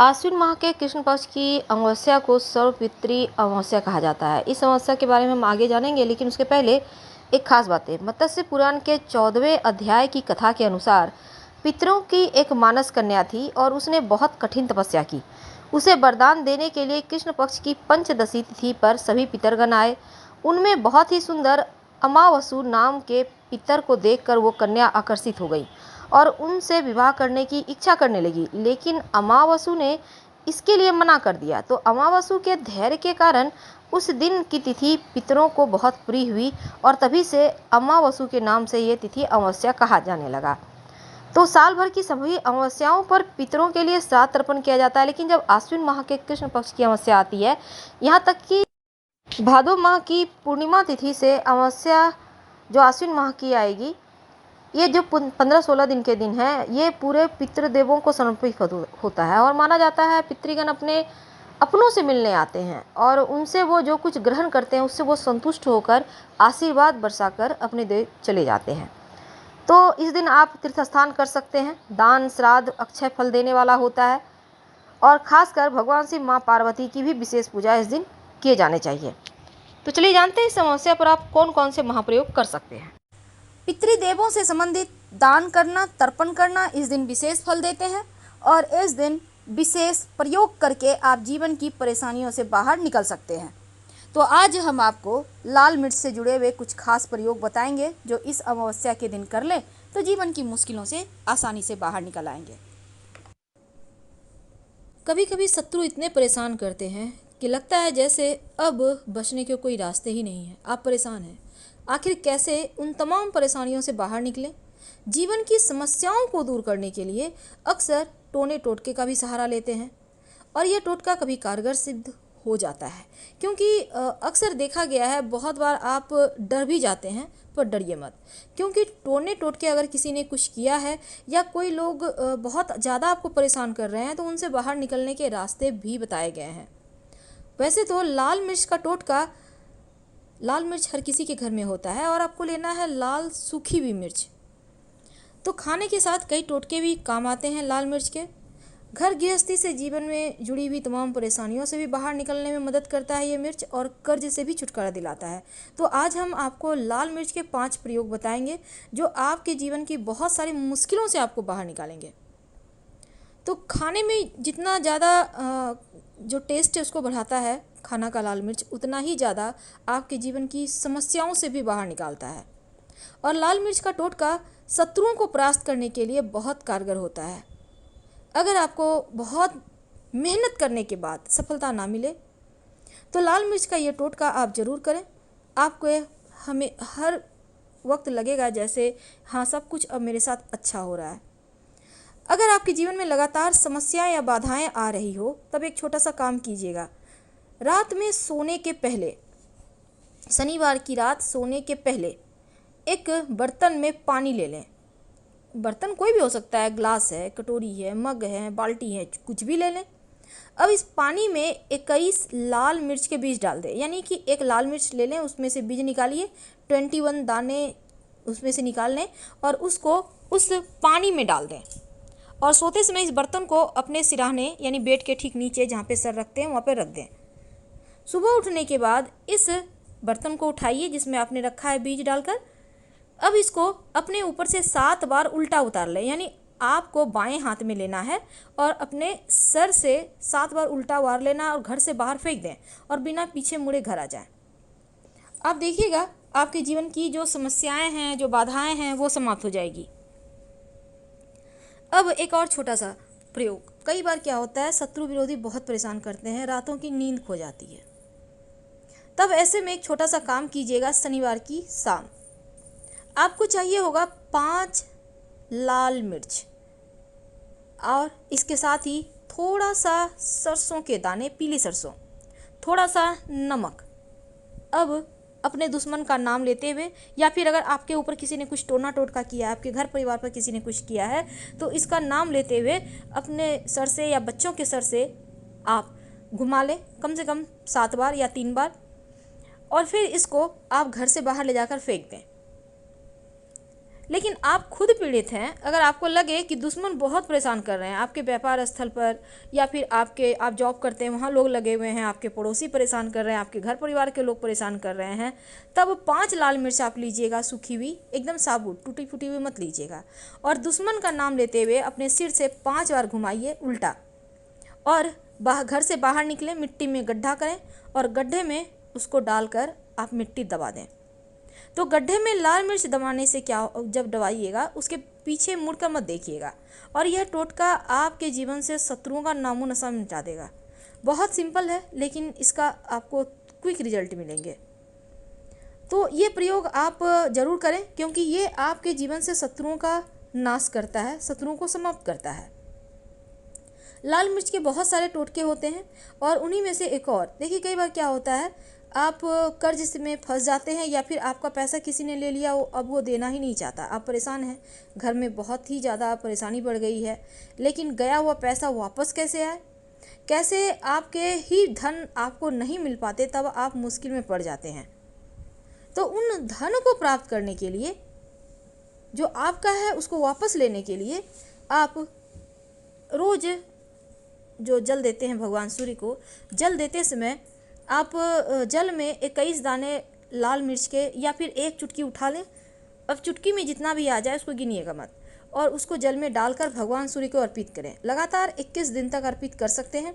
आश्विन माह के कृष्ण पक्ष की अमावस्या को सर्वपितृ अमावस्या कहा जाता है। इस अमावस्या के बारे में हम आगे जानेंगे, लेकिन उसके पहले एक खास बात है। मत्स्य पुराण के 14वें अध्याय की कथा के अनुसार पितरों की एक मानस कन्या थी और उसने बहुत कठिन तपस्या की। उसे वरदान देने के लिए कृष्ण पक्ष की पंचदशी तिथि पर सभी पितरगण आए। उनमें बहुत ही सुंदर अमावसु नाम के पितर को देखकर वो कन्या आकर्षित हो गई और उनसे विवाह करने की इच्छा करने लगी, लेकिन अमावसु ने इसके लिए मना कर दिया। तो अमावसु के धैर्य के कारण उस दिन की तिथि पितरों को बहुत प्रिय हुई और तभी से अमावसु के नाम से ये तिथि अमावस्या कहा जाने लगा। तो साल भर की सभी अमावस्याओं पर पितरों के लिए श्राद्ध तर्पण किया जाता है, लेकिन जब आश्विन माह के कृष्ण पक्ष की अमावस्या आती है, यहाँ तक कि भादो माह की पूर्णिमा तिथि से अमावस्या जो आश्विन माह की आएगी, ये जो 15-16 दिन के दिन है, ये पूरे पितृदेवों को समर्पित होता है और माना जाता है पितृगण अपने अपनों से मिलने आते हैं और उनसे वो जो कुछ ग्रहण करते हैं उससे वो संतुष्ट होकर आशीर्वाद बरसाकर अपने देश चले जाते हैं। तो इस दिन आप तीर्थ स्थान कर सकते हैं। दान श्राद्ध अक्षय फल देने वाला होता है और खासकर भगवान शिव माँ पार्वती की भी विशेष पूजा इस दिन किए जाने चाहिए। तो चलिए जानते हैं इस समस्या पर आप कौन कौन से महाप्रयोग कर सकते हैं। पितृदेवों से संबंधित दान करना, तर्पण करना इस दिन विशेष फल देते हैं और इस दिन विशेष प्रयोग करके आप जीवन की परेशानियों से बाहर निकल सकते हैं। तो आज हम आपको लाल मिर्च से जुड़े हुए कुछ खास प्रयोग बताएंगे जो इस अमावस्या के दिन कर ले तो जीवन की मुश्किलों से आसानी से बाहर निकल आएंगे। कभी कभी शत्रु इतने परेशान करते हैं कि लगता है जैसे अब बचने के कोई रास्ते ही नहीं है। आप परेशान हैं, आखिर कैसे उन तमाम परेशानियों से बाहर निकलें। जीवन की समस्याओं को दूर करने के लिए अक्सर टोने टोटके का भी सहारा लेते हैं और यह टोटका कभी कारगर सिद्ध हो जाता है, क्योंकि अक्सर देखा गया है बहुत बार आप डर भी जाते हैं, पर डरिए मत, क्योंकि टोने टोटके अगर किसी ने कुछ किया है या कोई लोग बहुत ज़्यादा आपको परेशान कर रहे हैं तो उनसे बाहर निकलने के रास्ते भी बताए गए हैं। वैसे तो लाल मिर्च का टोटका, लाल मिर्च हर किसी के घर में होता है और आपको लेना है लाल सूखी हुई मिर्च। तो खाने के साथ कई टोटके भी काम आते हैं लाल मिर्च के। घर गृहस्थी से जीवन में जुड़ी हुई तमाम परेशानियों से भी बाहर निकलने में मदद करता है ये मिर्च और कर्ज से भी छुटकारा दिलाता है। तो आज हम आपको लाल मिर्च के 5 प्रयोग बताएंगे जो आपके जीवन की बहुत सारी मुश्किलों से आपको बाहर निकालेंगे। तो खाने में जितना ज़्यादा जो टेस्ट है उसको बढ़ाता है खाना का लाल मिर्च, उतना ही ज़्यादा आपके जीवन की समस्याओं से भी बाहर निकालता है। और लाल मिर्च का टोटका शत्रुओं को परास्त करने के लिए बहुत कारगर होता है। अगर आपको बहुत मेहनत करने के बाद सफलता ना मिले तो लाल मिर्च का ये टोटका आप ज़रूर करें। आपको हमें हर वक्त लगेगा जैसे हाँ सब कुछ अब मेरे साथ अच्छा हो रहा है। अगर आपके जीवन में लगातार समस्याएं या बाधाएं आ रही हो तब एक छोटा सा काम कीजिएगा। रात में सोने के पहले, शनिवार की रात सोने के पहले एक बर्तन में पानी ले लें। बर्तन कोई भी हो सकता है, ग्लास है, कटोरी है, मग है, बाल्टी है, कुछ भी ले लें। अब इस पानी में 21 लाल मिर्च के बीज डाल दें, यानी कि एक लाल मिर्च ले लें, उसमें से बीज निकालिए, 21 दाने उसमें से निकाल लें और उसको उस पानी में डाल दें और सोते समय इस बर्तन को अपने सिरहाने यानी बेड के ठीक नीचे जहाँ पे सर रखते हैं वहाँ पे रख दें। सुबह उठने के बाद इस बर्तन को उठाइए जिसमें आपने रखा है बीज डालकर। अब इसको अपने ऊपर से 7 बार उल्टा उतार लें, यानी आपको बाएं हाथ में लेना है और अपने सर से 7 बार उल्टा उतार लेना और घर से बाहर फेंक दें और बिना पीछे मुड़े घर आ जाएं। आप देखिएगा आपके जीवन की जो समस्याएं हैं, जो बाधाएं हैं, वो समाप्त हो जाएगी। अब एक और छोटा सा प्रयोग। कई बार क्या होता है, शत्रु विरोधी बहुत परेशान करते हैं, रातों की नींद खो जाती है। तब ऐसे में एक छोटा सा काम कीजिएगा। शनिवार की शाम आपको चाहिए होगा 5 लाल मिर्च और इसके साथ ही थोड़ा सा सरसों के दाने, पीली सरसों, थोड़ा सा नमक। अब अपने दुश्मन का नाम लेते हुए या फिर अगर आपके ऊपर किसी ने कुछ टोना टोटका किया है, आपके घर परिवार पर किसी ने कुछ किया है, तो इसका नाम लेते हुए अपने सर से या बच्चों के सर से आप घुमा लें कम से कम 7 बार या 3 बार और फिर इसको आप घर से बाहर ले जाकर फेंक दें। लेकिन आप खुद पीड़ित हैं, अगर आपको लगे कि दुश्मन बहुत परेशान कर रहे हैं आपके व्यापार स्थल पर, या फिर आप जॉब करते हैं वहाँ लोग लगे हुए हैं, आपके पड़ोसी परेशान कर रहे हैं, आपके घर परिवार के लोग परेशान कर रहे हैं, तब 5 लाल मिर्च आप लीजिएगा, सूखी हुई, एकदम साबुत, टूटी फूटी हुई मत लीजिएगा, और दुश्मन का नाम लेते हुए अपने सिर से 5 बार घुमाइए उल्टा, और घर से बाहर निकलें, मिट्टी में गड्ढा करें और गड्ढे में उसको डालकर आप मिट्टी दबा दें। तो गड्ढे में लाल मिर्च दबाने से क्या, जब दबाइएगा उसके पीछे मुड़कर मत देखिएगा, और यह टोटका आपके जीवन से शत्रुओं का नामो निशान मिटा देगा। बहुत सिंपल है, लेकिन इसका आपको क्विक रिजल्ट मिलेंगे। तो ये प्रयोग आप ज़रूर करें, क्योंकि ये आपके जीवन से शत्रुओं का नाश करता है, शत्रुओं को समाप्त करता है। लाल मिर्च के बहुत सारे टोटके होते हैं, और उन्हीं में से एक और देखिए, कई बार क्या होता है, आप कर्ज में फंस जाते हैं, या फिर आपका पैसा किसी ने ले लिया, अब वो देना ही नहीं चाहता, आप परेशान हैं, घर में बहुत ही ज़्यादा परेशानी बढ़ गई है, लेकिन गया हुआ पैसा वापस कैसे आए, कैसे आपके ही धन आपको नहीं मिल पाते, तब आप मुश्किल में पड़ जाते हैं। तो उन धन को प्राप्त करने के लिए, जो आपका है उसको वापस लेने के लिए, आप रोज़ जो जल देते हैं भगवान सूर्य को, जल देते समय आप जल में 21 दाने लाल मिर्च के, या फिर 1 चुटकी उठा लें, अब चुटकी में जितना भी आ जाए उसको गिनिएगा मत, और उसको जल में डालकर भगवान सूर्य को अर्पित करें। लगातार 21 दिन तक अर्पित कर सकते हैं।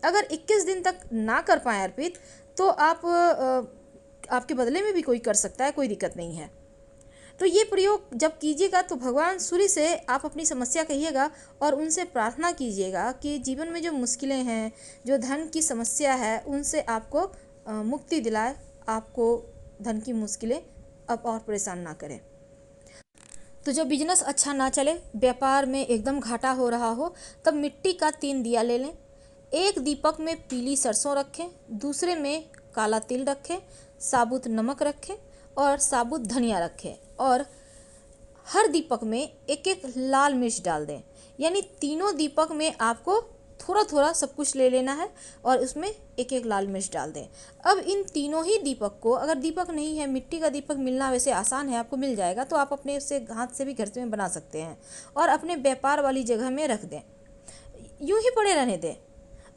अगर 21 दिन तक ना कर पाएँ अर्पित, तो आपके बदले में भी कोई कर सकता है, कोई दिक्कत नहीं है। तो ये प्रयोग जब कीजिएगा तो भगवान सूर्य से आप अपनी समस्या कहिएगा, और उनसे प्रार्थना कीजिएगा कि जीवन में जो मुश्किलें हैं, जो धन की समस्या है, उनसे आपको मुक्ति दिलाए, आपको धन की मुश्किलें अब और परेशान ना करें। तो जब बिजनेस अच्छा ना चले, व्यापार में एकदम घाटा हो रहा हो, तब मिट्टी का 3 दिया ले लें। एक दीपक में पीली सरसों रखें, दूसरे में काला तिल रखें, साबुत नमक रखें और साबुत धनिया रखें, और हर दीपक में 1-1 लाल मिर्च डाल दें। यानी तीनों दीपक में आपको थोड़ा थोड़ा सब कुछ ले लेना है, और उसमें 1-1 लाल मिर्च डाल दें। अब इन तीनों ही दीपक को, अगर दीपक नहीं है, मिट्टी का दीपक मिलना वैसे आसान है, आपको मिल जाएगा, तो आप अपने उससे हाथ से भी घर में बना सकते हैं, और अपने व्यापार वाली जगह में रख दें, यूं ही पड़े रहने दें।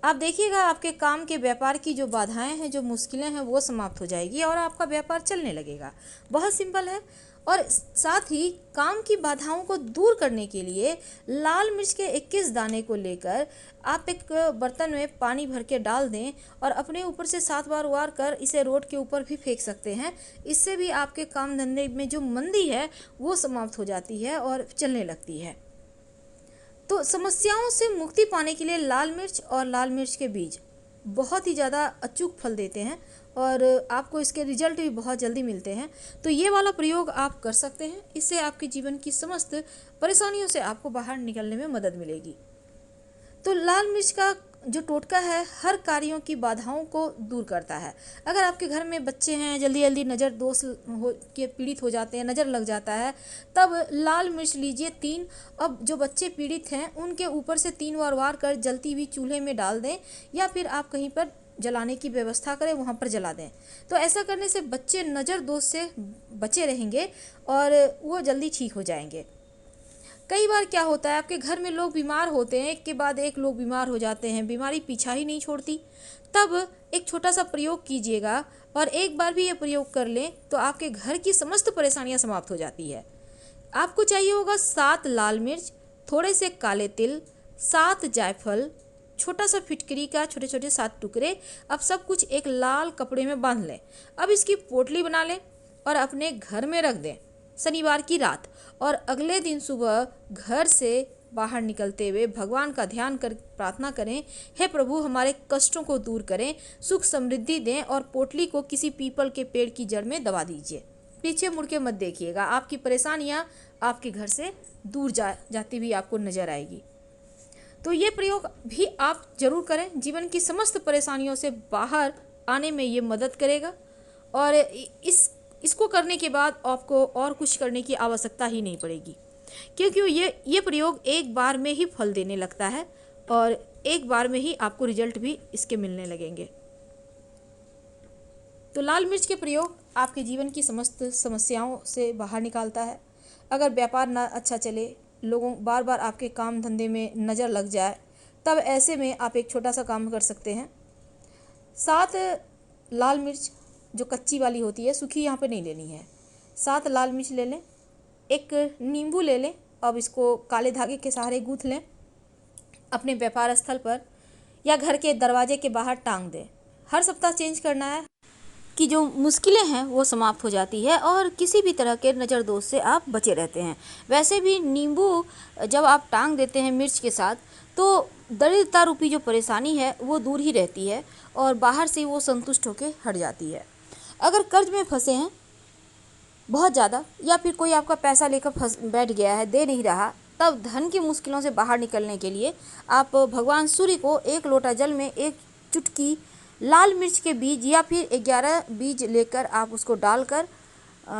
आप देखिएगा आपके काम के व्यापार की जो बाधाएं हैं, जो मुश्किलें हैं, वो समाप्त हो जाएगी और आपका व्यापार चलने लगेगा। बहुत सिंपल है। और साथ ही काम की बाधाओं को दूर करने के लिए लाल मिर्च के 21 दाने को लेकर आप एक बर्तन में पानी भर के डाल दें, और अपने ऊपर से 7 बार वार कर इसे रोड के ऊपर भी फेंक सकते हैं। इससे भी आपके काम धंधे में जो मंदी है वो समाप्त हो जाती है और चलने लगती है। तो समस्याओं से मुक्ति पाने के लिए लाल मिर्च और लाल मिर्च के बीज बहुत ही ज़्यादा अचूक फल देते हैं, और आपको इसके रिजल्ट भी बहुत जल्दी मिलते हैं। तो ये वाला प्रयोग आप कर सकते हैं, इससे आपके जीवन की समस्त परेशानियों से आपको बाहर निकलने में मदद मिलेगी। तो लाल मिर्च का जो टोटका है, हर कार्यों की बाधाओं को दूर करता है। अगर आपके घर में बच्चे हैं, जल्दी जल्दी नज़र दोष हो के पीड़ित हो जाते हैं, नज़र लग जाता है, तब लाल मिर्च लीजिए 3। अब जो बच्चे पीड़ित हैं उनके ऊपर से 3 बार वार कर जलती हुई चूल्हे में डाल दें, या फिर आप कहीं पर जलाने की व्यवस्था करें, वहाँ पर जला दें। तो ऐसा करने से बच्चे नज़र दोष से बचे रहेंगे और वो जल्दी ठीक हो जाएंगे। कई बार क्या होता है, आपके घर में लोग बीमार होते हैं, एक के बाद एक लोग बीमार हो जाते हैं, बीमारी पीछा ही नहीं छोड़ती। तब एक छोटा सा प्रयोग कीजिएगा, और एक बार भी ये प्रयोग कर लें तो आपके घर की समस्त परेशानियां समाप्त हो जाती है। आपको चाहिए होगा 7 लाल मिर्च, थोड़े से काले तिल, 7 जायफल, छोटा सा फिटकरी का छोटे छोटे 7 टुकड़े। अब सब कुछ एक लाल कपड़े में बांध लें। अब इसकी पोटली बना लें और अपने घर में रख दें शनिवार की रात, और अगले दिन सुबह घर से बाहर निकलते हुए भगवान का ध्यान कर प्रार्थना करें, हे प्रभु हमारे कष्टों को दूर करें, सुख समृद्धि दें, और पोटली को किसी पीपल के पेड़ की जड़ में दबा दीजिए। पीछे मुड़ के मत देखिएगा, आपकी परेशानियां आपके घर से दूर जाती हुई आपको नजर आएगी। तो ये प्रयोग भी आप जरूर करें, जीवन की समस्त परेशानियों से बाहर आने में ये मदद करेगा, और इसको करने के बाद आपको और कुछ करने की आवश्यकता ही नहीं पड़ेगी, क्योंकि ये प्रयोग एक बार में ही फल देने लगता है, और एक बार में ही आपको रिजल्ट भी इसके मिलने लगेंगे। तो लाल मिर्च के प्रयोग आपके जीवन की समस्त समस्याओं से बाहर निकालता है। अगर व्यापार ना अच्छा चले, लोगों बार बार आपके काम धंधे में नज़र लग जाए, तब ऐसे में आप एक छोटा सा काम कर सकते हैं। 7 लाल मिर्च जो कच्ची वाली होती है, सूखी यहाँ पे नहीं लेनी है। 7 लाल मिर्च ले लें, एक नींबू ले लें, अब इसको काले धागे के सहारे गूँथ लें, अपने व्यापार स्थल पर या घर के दरवाजे के बाहर टांग दें। हर सप्ताह चेंज करना है कि जो मुश्किलें हैं वो समाप्त हो जाती है और किसी भी तरह के नज़र दोष से आप बचे रहते हैं। वैसे भी नींबू जब आप टांग देते हैं मिर्च के साथ, तो दरिद्रता रूपी जो परेशानी है वो दूर ही रहती है और बाहर से वो संतुष्ट होकर हट जाती है। अगर कर्ज में फंसे हैं बहुत ज़्यादा, या फिर कोई आपका पैसा लेकर फंस बैठ गया है, दे नहीं रहा, तब धन की मुश्किलों से बाहर निकलने के लिए आप भगवान सूर्य को 1 लोटा जल में 1 चुटकी लाल मिर्च के बीज या फिर 11 बीज लेकर आप उसको डालकर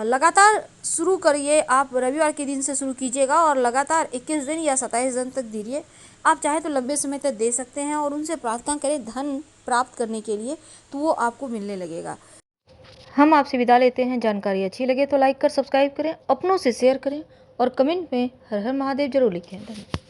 लगातार शुरू करिए। आप रविवार के दिन से शुरू कीजिएगा और लगातार 21 दिन या 27 दिन तक दीजिए। आप चाहे तो लंबे समय तक दे सकते हैं और उनसे प्रार्थना करें धन प्राप्त करने के लिए, तो वो आपको मिलने लगेगा। हम आपसे विदा लेते हैं। जानकारी अच्छी लगे तो लाइक कर सब्सक्राइब करें, अपनों से शेयर करें और कमेंट में हर हर महादेव जरूर लिखें। धन्यवाद।